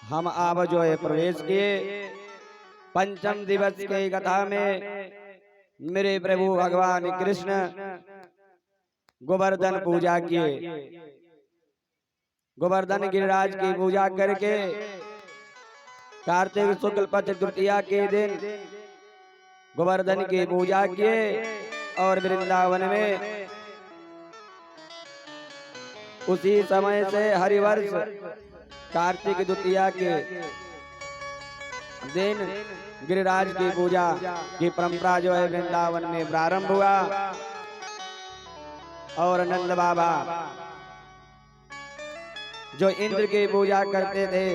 हम आप जो है प्रवेश किए पंचम दिवस के कथा में मेरे प्रभु भगवान कृष्ण गोवर्धन पूजा किए। गोवर्धन गिरिराज की पूजा करके कार्तिक शुक्ल पक्ष तृतीया के दिन गोवर्धन की पूजा किए और वृंदावन में उसी समय से हरिवर्ष कार्तिक द्वितीया के दिन गिरिराज की पूजा की परंपरा जो है वृंदावन में प्रारंभ हुआ। और नंद बाबा जो इंद्र की पूजा करते थे,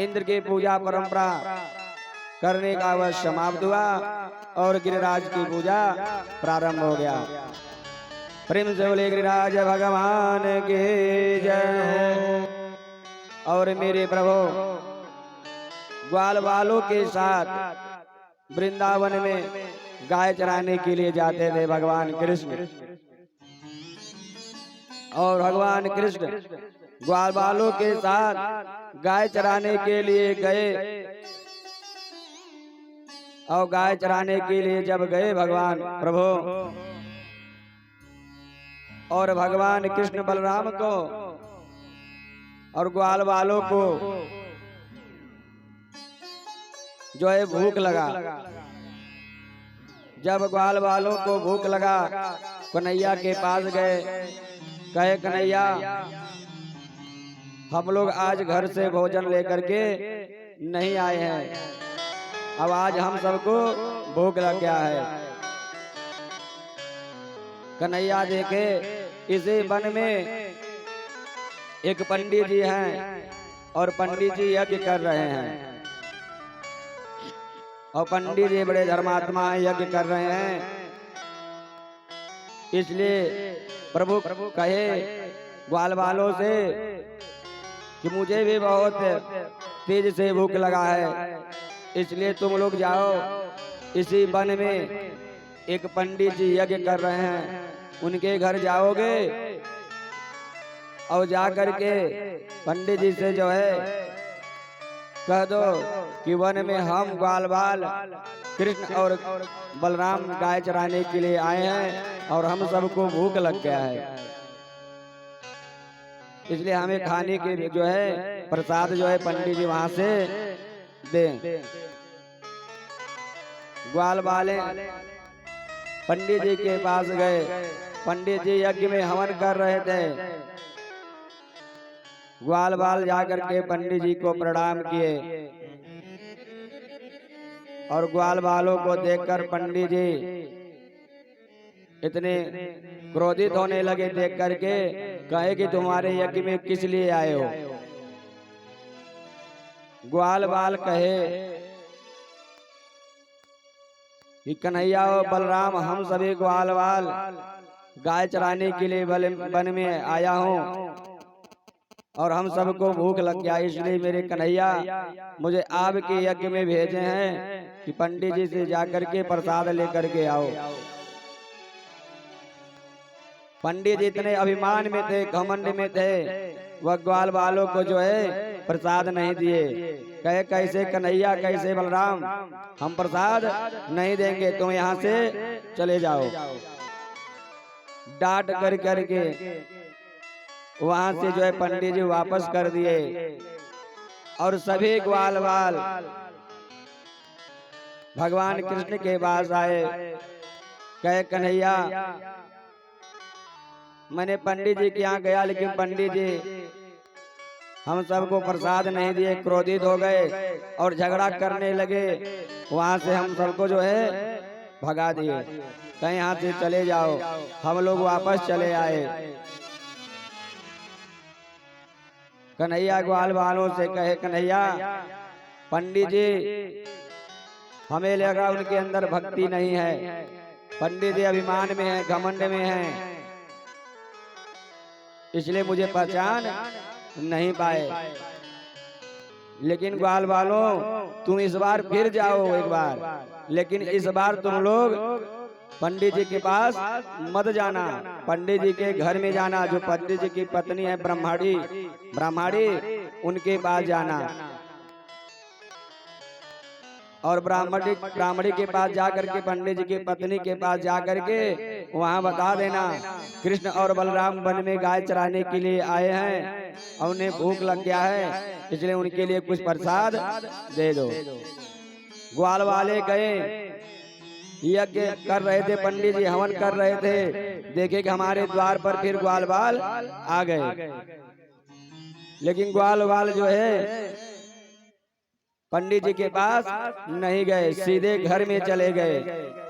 इंद्र की पूजा परंपरा करने का वह समाप्त हुआ और गिरिराज की पूजा प्रारंभ हो गया। प्रेम से बोले गिरिराज भगवान के जय। और मेरे प्रभु ग्वाल वालों के साथ वृंदावन में गाय चराने के लिए जाते थे भगवान कृष्ण। और भगवान कृष्ण ग्वाल वालों के साथ गाय चराने के लिए गए। और गाय चराने के लिए जब गए भगवान प्रभु और भगवान कृष्ण बलराम को और ग्वाल वालों को जो है भूख लगा। जब ग्वाल वालों को भूख लगा कन्हैया के पास गए, कहे कन्हैया हम लोग आज घर से भोजन लेकर के नहीं आए हैं, अब आज हम सबको भूख लग गया है। कन्हैया देखे इसी वन में एक पंडित जी हैं और पंडित जी यज्ञ कर रहे हैं और पंडित जी बड़े धर्मात्मा यज्ञ कर रहे हैं। इसलिए प्रभु कहे ग्वाल वालों से कि मुझे भी बहुत तेज से भूख लगा है, इसलिए तुम लोग जाओ इसी वन में एक पंडित जी यज्ञ कर रहे हैं, उनके घर जाओगे और जा करके पंडित जी से जो है कह दो कि वन में हम ग्वाल बाल कृष्ण और बलराम गाय चराने के लिए आए हैं और हम सबको भूख लग गया है, इसलिए हमें खाने के जो है प्रसाद जो है पंडित जी वहां से दें। ग्वाल वाले पंडित जी के पास गए। पंडित जी यज्ञ में हवन कर रहे थे। ग्वाल बाल जाकर के पंडित जी को प्रणाम किए और ग्वाल बालों को देखकर पंडित जी इतने क्रोधित होने लगे देख करके, कहे कि तुम्हारे यज्ञ में किस लिए आए हो। ग्वाल बाल कहे कि कन्हैया और बलराम हम सभी ग्वाल बाल गाय चराने के लिए वन में आया हूँ और हम सबको भूख लग गया, इसलिए मेरे कन्हैया मुझे आपके यज्ञ में भेजे हैं कि पंडित जी से जाकर के प्रसाद लेकर के आओ। पंडित जी इतने अभिमान में थे, घमंड में थे, वह ग्वाल वालों को जो है प्रसाद नहीं दिए। कहे कैसे कन्हैया कैसे बलराम हम प्रसाद नहीं देंगे, तुम यहाँ से चले जाओ। डांट कर करके वहां से जो है पंडित जी वापस कर दिए और सभी ग्वाल बाल भगवान कृष्ण के पास आए। कहे कन्हैया मैंने पंडित जी के यहाँ गया, लेकिन पंडित जी हम सबको प्रसाद नहीं दिए, क्रोधित हो गए और झगड़ा करने लगे। वहां से हम सबको जो है भगा दिए। कहीं यहाँ से चले जाओ। हम लोग वापस चले आए। कन्हैया ग्वाल वालों से कहे कन्हैया पंडित जी हमें लगा उनके अंदर भक्ति नहीं है, पंडित जी अभिमान में है, घमंड में है, इसलिए मुझे पहचान नहीं पाए। लेकिन ग्वाल वालों तुम इस बार फिर जाओ एक बार, लेकिन इस बार तुम लोग पंडित जी के पास मत जाना, पंडित जी के घर में जाना। जो पंडित जी की पत्नी है ब्रह्माणी उनके पास जाना। और ब्राह्मणी के पास जाकर के पंडित जी की पत्नी के पास जाकर के वहाँ बता देना कृष्ण और बलराम वन में गाय चराने के लिए आए हैं और उन्हें भूख लग गया है, इसलिए उनके लिए कुछ प्रसाद दे दो। ग्वाल वाले गए, यज्ञ कर रहे थे, पंडित जी हवन कर रहे थे, देखे कि हमारे द्वार पर फिर ग्वाल बाल आ गए। लेकिन ग्वाल बाल जो है पंडित जी के पास नहीं गए, सीधे घर में चले गए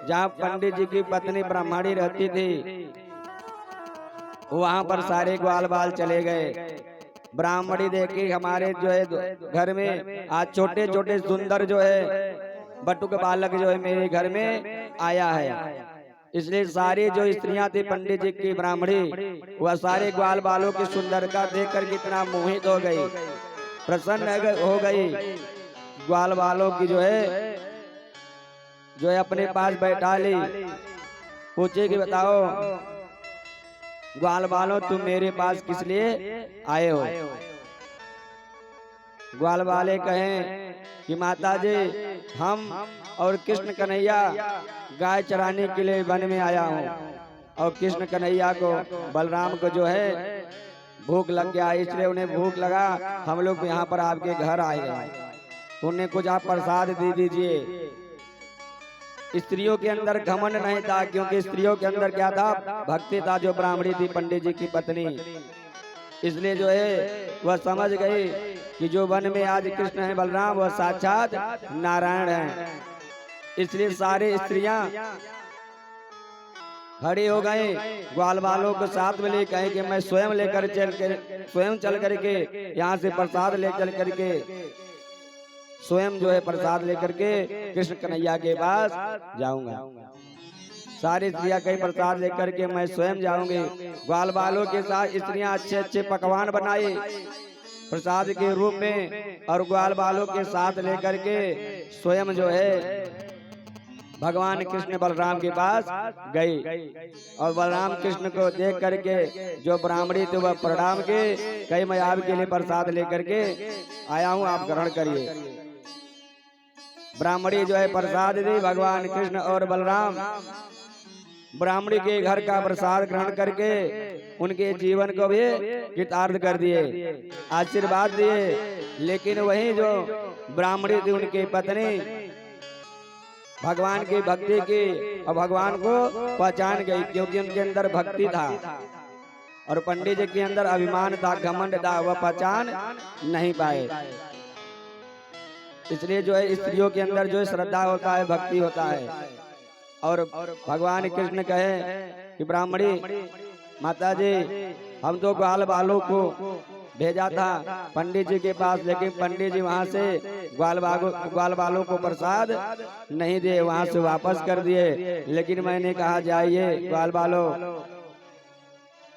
जहाँ पंडित जी की पत्नी ब्राह्मणी रहती थी। वहां पर सारे ग्वाल बाल चले गए। ब्राह्मणी देखी हमारे जो है घर में आज छोटे छोटे सुंदर जो है बटुक बालक जो है मेरे घर में आया है, इसलिए सारी जो स्त्रियां थी पंडित जी की ब्राह्मणी वह सारे ग्वाल बालों की सुंदरता देखकर कितना मोहित हो गई, प्रसन्न हो गई। ग्वाल बालों की जो है अपने पास बैठा ली, पूछे कि बताओ ग्वाल बालों तुम मेरे पास किस लिए आए हो। ग्वाल बाले कहें कि माता जी हम और कृष्ण कन्हैया गाय चराने के लिए वन में आया हूँ और कृष्ण कन्हैया को बलराम को जो है भूख लग गया, इसलिए उन्हें भूख लगा, हम लोग यहाँ पर आपके घर आए हैं, उन्हें कुछ आप प्रसाद दे दीजिए। स्त्रियों के अंदर घमंड नहीं था, क्योंकि स्त्रियों के अंदर क्या था, भक्ति था, जो ब्राह्मणी थी पंडित जी की पत्नी, इसलिए जो है वह समझ गई कि जो वन में आज कृष्ण है बलराम वह साक्षात नारायण है। इसलिए सारे स्त्रियां खड़ी हो गए, ग्वाल बालों को साथ में ले कहे कि मैं स्वयं चल करके यहाँ से प्रसाद ले चल करके स्वयं जो है प्रसाद लेकर के कृष्ण कन्हैया के पास जाऊंगा। सारी स्त्रियां कई प्रसाद लेकर के मैं स्वयं जाऊंगी। ग्वाल बालों के साथ स्त्रियां अच्छे अच्छे पकवान बनाई प्रसाद के रूप में और ग्वाल बालों के साथ लेकर के स्वयं जो है भगवान कृष्ण बलराम के पास गई और बलराम कृष्ण को देख करके जो ब्राह्मणी थे वह प्रणाम के कई मैं आपके लिए प्रसाद लेकर के आया हूँ, आप ग्रहण करिए। ब्राह्मणी जो है प्रसाद दी, भगवान कृष्ण और बलराम ब्राह्मणी के घर का प्रसाद ग्रहण करके उनके जीवन को भी कृतार्थ कर दिए, आशीर्वाद दिए। लेकिन वही जो ब्राह्मणी थी उनकी पत्नी भगवान की भक्ति की और भगवान को पहचान गई, क्योंकि उनके अंदर भक्ति था और पंडित जी के अंदर अभिमान था, घमंड था, वह पहचान नहीं पाए। इसलिए जो है स्त्रियों के अंदर जो है श्रद्धा होता है, भक्ति होता है। और भगवान कृष्ण कहे कि ब्राह्मणी माता जी हम तो ग्वाल बालों को भेजा था पंडित जी के पास, लेकिन पंडित जी वहां से ग्वाल बालों को प्रसाद नहीं दिए, वहां से वापस कर दिए। लेकिन मैंने कहा जाइए ग्वाल बालों,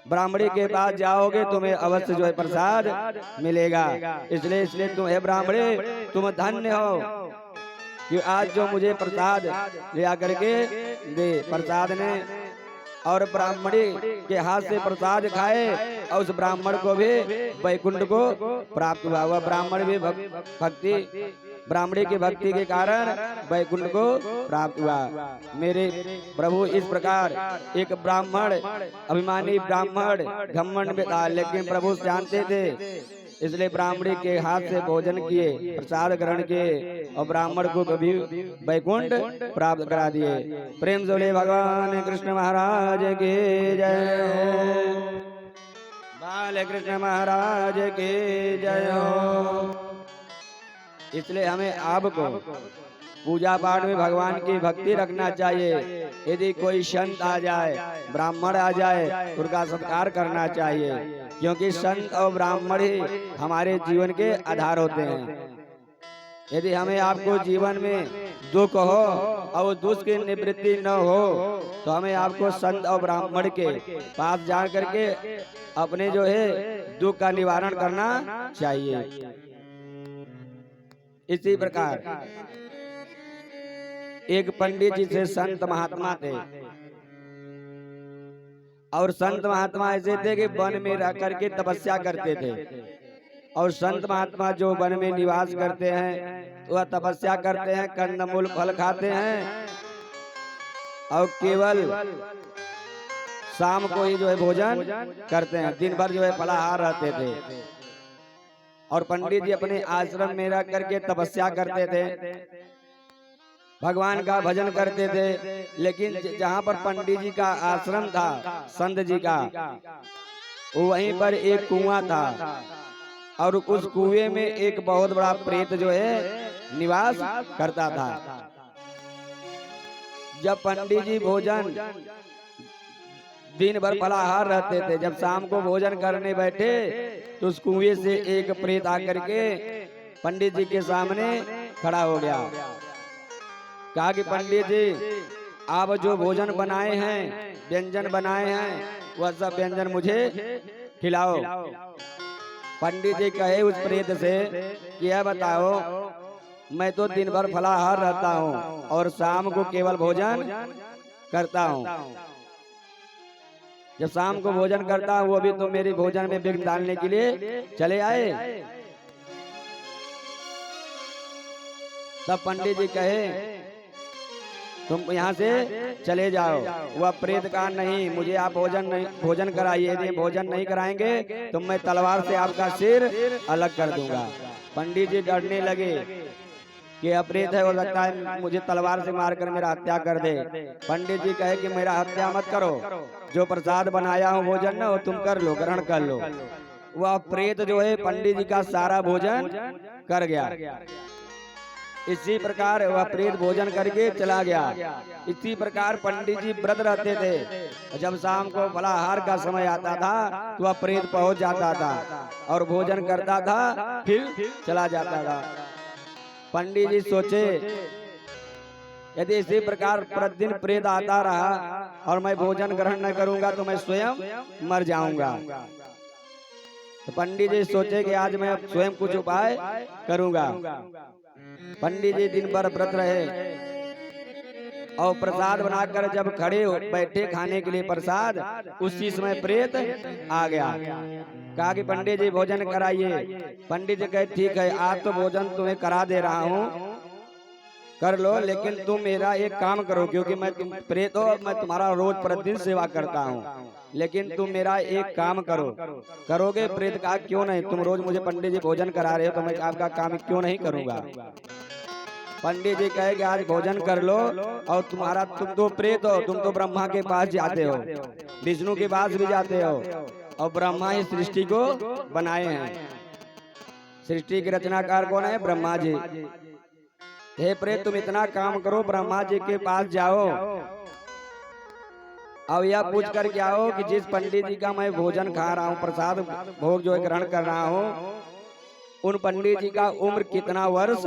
ब्राह्मणी के पास जाओगे तुम्हें अवश्य जो है प्रसाद मिलेगा। इसलिए तुम है ब्राह्मणी, तुम धन्य हो कि आज जो मुझे प्रसाद ले आकर के दे। प्रसाद ने और ब्राह्मणी के हाथ से प्रसाद खाए और उस ब्राह्मण को भी वैकुंठ को प्राप्त हुआ। वह ब्राह्मण भी ब्राह्मणी की भक्ति के कारण वैकुंठ को प्राप्त हुआ। मेरे प्रभु इस प्रकार एक ब्राह्मण अभिमानी ब्राह्मण घमंड में था, लेकिन प्रभु जानते थे, इसलिए ब्राह्मणी के हाथ से भोजन किए, प्रसाद ग्रहण किए और ब्राह्मण को कभी वैकुंठ प्राप्त करा दिए। प्रेम से बोले भगवान कृष्ण महाराज की जय, बाल कृष्ण महाराज की जय हो। इसलिए हमें आपको पूजा पाठ में भगवान की भक्ति रखना चाहिए। यदि कोई संत आ जाए, ब्राह्मण आ जाए, उनका सत्कार करना चाहिए, क्योंकि संत और ब्राह्मण ही हमारे जीवन के आधार होते हैं। यदि हमें आपको जीवन में दुख हो और दुख की निवृत्ति न हो तो हमें आपको संत और ब्राह्मण के पास जा करके अपने जो है दुख का निवारण करना चाहिए। इसी प्रकार एक पंडित जी से संत महात्मा थे और संत महात्मा ऐसे थे कि वन में रह करके तपस्या करते थे। और संत महात्मा जो वन में निवास करते हैं तो वह तपस्या करते हैं, कंदमूल फल खाते हैं और केवल शाम को ही जो है भोजन करते हैं। दिन भर जो है फलाहार रहते थे और पंडित जी अपने आश्रम में रह करके तपस्या करते थे, भगवान का भजन करते थे। लेकिन जहाँ पर पंडित जी का आश्रम था, संत जी का, वहीं पर एक कुआं था और उस कुएं में एक बहुत बड़ा प्रेत जो है निवास करता था। जब पंडित जी भोजन दिन भर फलाहार रहते थे, जब शाम को भोजन करने बैठे तो उस कुएं से एक प्रेत आकर के पंडित जी के सामने खड़ा हो गया। कहा कि पंडित जी, आप जो भोजन बनाए हैं, व्यंजन बनाए हैं, वह सब व्यंजन मुझे खिलाओ। पंडित जी कहे उस प्रेत से कि यह बताओ, मैं तो दिन भर फलाहार रहता हूँ और शाम को केवल भोजन करता हूँ। जब शाम को भोजन करता हूँ वो भी तो मेरे भोजन में विघ्न डालने के लिए चले आए। तब पंडित जी कहे तुम यहाँ से चले जाओ। वह प्रेत कहा नहीं, मुझे आप भोजन कराइए, यदि भोजन नहीं कराएंगे तो मैं तलवार से आपका सिर अलग कर दूंगा। पंडित जी डरने लगे कि अप्रेत है, हो सकता है मुझे तलवार से मारकर मेरा हत्या कर दे। पंडित जी कहे कि मेरा हत्या मत करो, जो प्रसाद बनाया हूँ भोजन ना वो तुम कर लो, ग्रहण कर लो। वह प्रेत जो है पंडित जी का सारा भोजन कर गया। इसी प्रकार वह प्रेत भोजन करके चला गया। इसी प्रकार पंडित जी व्रत रहते थे। जब शाम को फलाहार का समय आता था तो वह प्रेत पहुंच जाता था और भोजन करता था, फिर चला जाता था। पंडित जी सोचे यदि इसी प्रकार प्रतिदिन प्रेत आता रहा और मैं भोजन ग्रहण न करूंगा तो मैं स्वयं मर जाऊंगा। तो पंडित जी सोचे कि आज मैं स्वयं कुछ उपाय करूंगा। पंडित जी दिन भर व्रत रहे और प्रसाद बनाकर जब खड़े बैठे खाने के लिए प्रसाद, उसी समय प्रेत आ गया। कहा कि पंडित जी भोजन कराइए। पंडित जी कहे ठीक है, आज तो भोजन तुम्हें करा दे रहा हूँ, कर लो, लेकिन तुम मेरा एक काम करो, क्योंकि मैं तुम प्रेत हो, मैं तुम्हारा रोज प्रतिदिन सेवा करता हूँ, लेकिन तुम मेरा एक काम करो। करोगे? प्रेत कहा क्यों नहीं, तुम रोज मुझे पंडित जी भोजन करा रहे हो तो मैं आपका काम क्यों नहीं करूँगा। पंडित जी कहे कि आज भोजन कर लो और तुम तो प्रेत हो, तुम तो ब्रह्मा के पास जाते हो, विष्णु के पास भी जाते हो और ब्रह्मा ही सृष्टि को बनाए हैं। सृष्टि के रचनाकार कौन है? ब्रह्मा जी। हे प्रेत, तुम इतना काम करो, ब्रह्मा जी के पास जाओ और यह पूछ कर के आओ कि जिस पंडित जी का मैं भोजन खा रहा हूँ, प्रसाद भोग जो ग्रहण कर रहा हूँ, उन पंडित जी का उम्र कितना वर्ष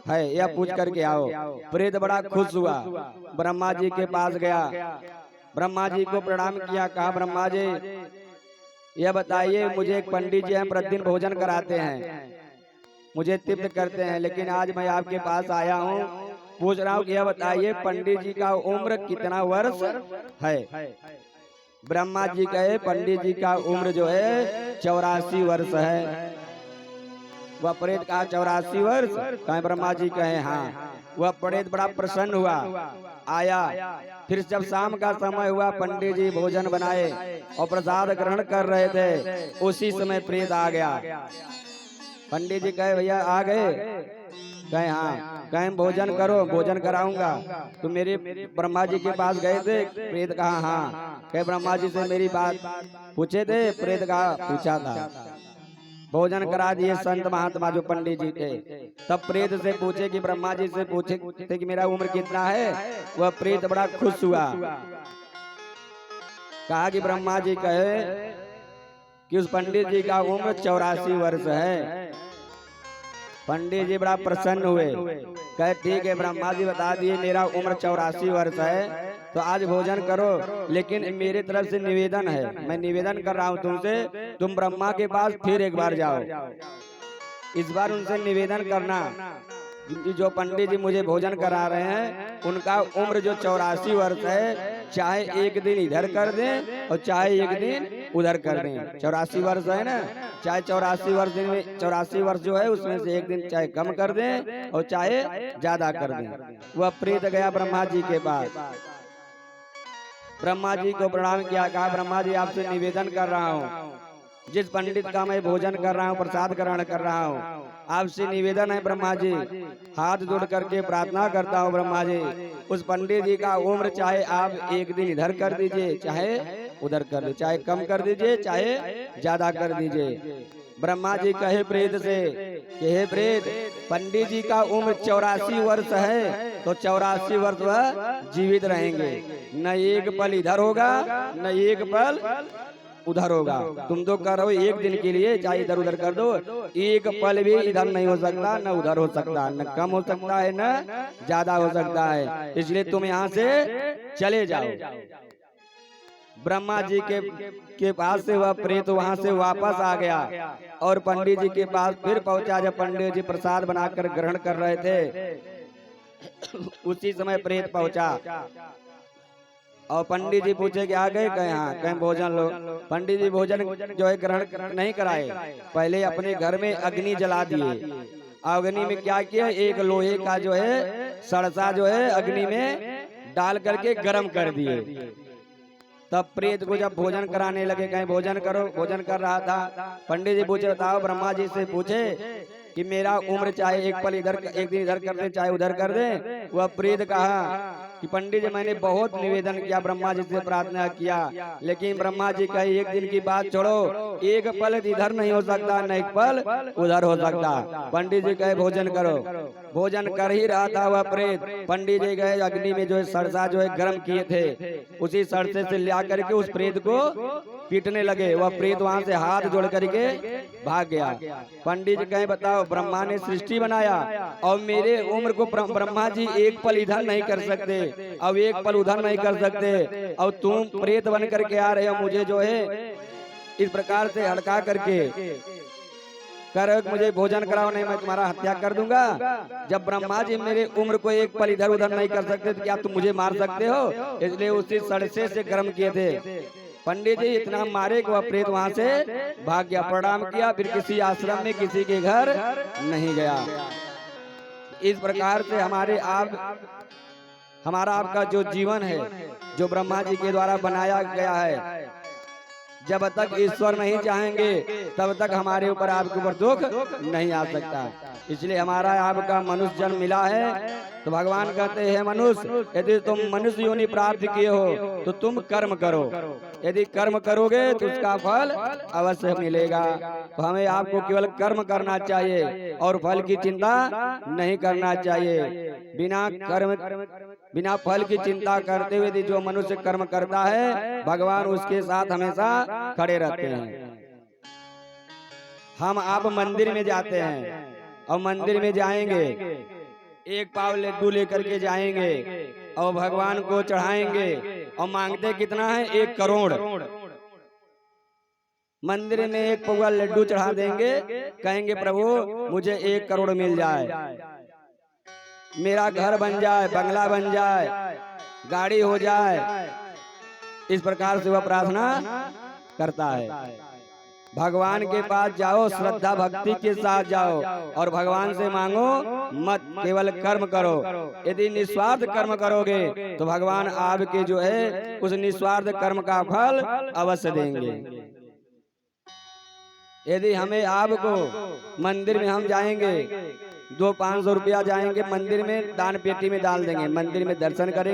है, यह पूछ करके आओ। प्रेत बड़ा खुश हुआ, ब्रह्मा जी के पास गया, ब्रह्मा जी को प्रणाम किया। कहा ब्रह्मा जी यह बताइए, मुझे एक पंडित जी हैं, प्रतिदिन भोजन कराते हैं, मुझे तृप्त करते हैं, लेकिन आज मैं आपके पास आया हूँ, पूछ रहा हूँ कि यह बताइए पंडित जी का उम्र कितना वर्ष है। ब्रह्मा जी कहे पंडित जी का उम्र जो है 84 वर्ष है। वह प्रेत कहा 84 वर्ष? कहे ब्रह्मा जी कहे हाँ। वह प्रेत बड़ा प्रसन्न हुआ, आया। फिर जब शाम का समय हुआ, पंडित जी भोजन बनाए और प्रसाद ग्रहण कर रहे थे, उसी समय प्रेत आ गया। पंडित जी कहे भैया आ गए? कहे हाँ। कहे भोजन करो, भोजन कराऊंगा। तो मेरे ब्रह्मा जी के पास गए थे? प्रेत कहा हाँ। कहे ब्रह्मा जी से मेरी बात पूछे थे? प्रेत कहा पूछा था। भोजन करा दिए संत महात्मा जो पंडित जी थे। तब प्रेत से पूछे कि ब्रह्मा जी से पूछे थे कि मेरा उम्र कितना है। वह प्रेत बड़ा खुश हुआ, कहा कि ब्रह्मा जी कहे कि उस पंडित जी का उम्र 84 वर्ष है। पंडित जी बड़ा प्रसन्न हुए, कहे ठीक है, ब्रह्मा जी बता दिए मेरा उम्र 84 वर्ष है, तो आज भोजन करो, लेकिन मेरे तरफ से निवेदन है, मैं निवेदन कर रहा हूँ तुमसे, तुम ब्रह्मा के पास फिर एक बार जाओ। इस बार उनसे निवेदन करना जो पंडित जी मुझे भोजन करा रहे हैं, उनका उम्र जो 84 वर्ष है, चाहे एक दिन इधर कर दें और चाहे एक दिन उधर कर दें। 84 वर्ष है ना, चाहे 84 वर्ष दिन में 84 वर्ष जो है उसमें से एक दिन चाहे कम कर दें और चाहे ज्यादा कर दें। वह प्रेत गया ब्रह्मा जी के पास, ब्रह्मा जी को प्रणाम किया, कहा ब्रह्मा जी आपसे निवेदन कर रहा हूँ, जिस पंडित का मैं भोजन कर रहा हूँ, प्रसाद ग्रहण कर रहा हूँ, आपसे निवेदन है ब्रह्मा जी, हाथ जोड़ करके प्रार्थना करता हूँ ब्रह्मा जी, उस पंडित जी का उम्र चाहे आप एक दिन इधर कर दीजिए चाहे उधर कर दीजिए, चाहे कम कर दीजिए चाहे ज्यादा कर दीजिए। ब्रह्मा जी कहे प्रेत से कि हे प्रेत, पंडित जी का उम्र 84 वर्ष है तो 84 वर्ष वह जीवित रहेंगे, न एक पल इधर होगा न एक पल उधर होगा। तुम तो कर रहे हो एक दिन के लिए, चाहे इधर उधर कर दो, एक पल भी इधर नहीं हो सकता न उधर हो सकता, न कम हो सकता है न ज्यादा हो सकता है, इसलिए तुम यहाँ से चले जाओ। ब्रह्मा जी के पास से वह प्रेत वहां से वापस आ गया और पंडित जी के पास फिर पहुंचा। जब पंडित जी प्रसाद बनाकर ग्रहण कर रहे थे उसी समय प्रेत पहुंचा और पंडित जी पूछे कि आ गए, कहे हाँ, कहीं भोजन लो। पंडित जी भोजन जो है ग्रहण नहीं कराए, पहले अपने घर में अग्नि जला दिए। अग्नि में क्या किया, एक लोहे का जो है सरसा जो है अग्नि में डाल करके गर्म कर दिए। तब प्रेत को जब भोजन कराने लगे, कहीं भोजन करो, भोजन कर रहा था। पंडित जी पूछे बताओ, ब्रह्मा जी से पूछे कि मेरा उम्र चाहे एक पल इधर एक दिन इधर कर दे चाहे उधर कर दे। वह प्रेत कहा कि पंडित जी मैंने बहुत निवेदन किया, ब्रह्मा जी से प्रार्थना किया, लेकिन ब्रह्मा जी कहे एक दिन की बात छोड़ो, एक पल इधर नहीं हो सकता न एक पल उधर हो सकता। पंडित जी कहे भोजन करो। भोजन कर ही रहा था वह प्रेत, पंडित जी गए अग्नि में जो है सरसा जो है गर्म किए थे, उसी सरसे से ले करके उस प्रेत को पीटने लगे। वह प्रेत वहां से हाथ जोड़ करके भाग गया। पंडित जी कहे बताओ, ब्रह्मा ने सृष्टि बनाया और मेरे उम्र को ब्रह्मा जी एक पल इधर नहीं कर सकते, अब एक पल उधर नहीं कर सकते, और तुम प्रेत बन करके आ रहे हो, मुझे जो है इस प्रकार से हड़का करके कर मुझे भोजन कराओ, नहीं मैं तुम्हारा हत्या कर दूंगा। जब ब्रह्मा जी मेरे उम्र को एक पल इधर उधर नहीं कर सकते तो क्या तुम मुझे मार सकते हो? इसलिए उसी सरसे से गर्म किए थे। पंडित जी इतना मारे कि वह प्रेत वहां से भाग गया, प्रणाम किया, फिर किसी आश्रम में किसी के घर नहीं गया। इस प्रकार से हमारा आपका जो जीवन है, जो ब्रह्मा जी के द्वारा बनाया गया है, जब तक ईश्वर नहीं चाहेंगे तब तक हमारे ऊपर आपके ऊपर दुख नहीं आ सकता। इसलिए हमारा आपका मनुष्य जन्म मिला है तो भगवान कहते हैं मनुष्य, यदि तुम मनुष्य योनि प्राप्त किए हो तो तुम कर्म करो, यदि कर्म करोगे तो उसका फल अवश्य मिलेगा। तो हमें आपको केवल कर्म करना चाहिए और फल की चिंता नहीं करना चाहिए। बिना फल की चिंता करते हुए जो मनुष्य कर्म करता है, भगवान उसके साथ हमेशा खड़े रहते हैं। हम आप मंदिर में जाते हैं और मंदिर में जाएंगे, एक पाव लड्डू लेकर के जाएंगे और भगवान को चढ़ाएंगे और मांगते कितना है, 1 करोड़। मंदिर में 1 पौवा लड्डू चढ़ा देंगे, कहेंगे प्रभु मुझे 1 करोड़ मिल जाए, मेरा घर बन जाए, बंगला बन जाए, गाड़ी हो जाए। इस प्रकार से वह प्रार्थना करता है। भगवान के पास जाओ, श्रद्धा भक्ति के साथ जाओ और भगवान से मांगो मत, केवल कर्म करो। यदि निस्वार्थ कर्म करोगे तो भगवान आपके जो है उस निस्वार्थ कर्म का फल अवश्य देंगे। यदि हमें आपको मंदिर में हम जाएंगे, 200-500 रुपया जाएंगे मंदिर में, दान पेटी में डाल देंगे, मंदिर में दर्शन करेंगे।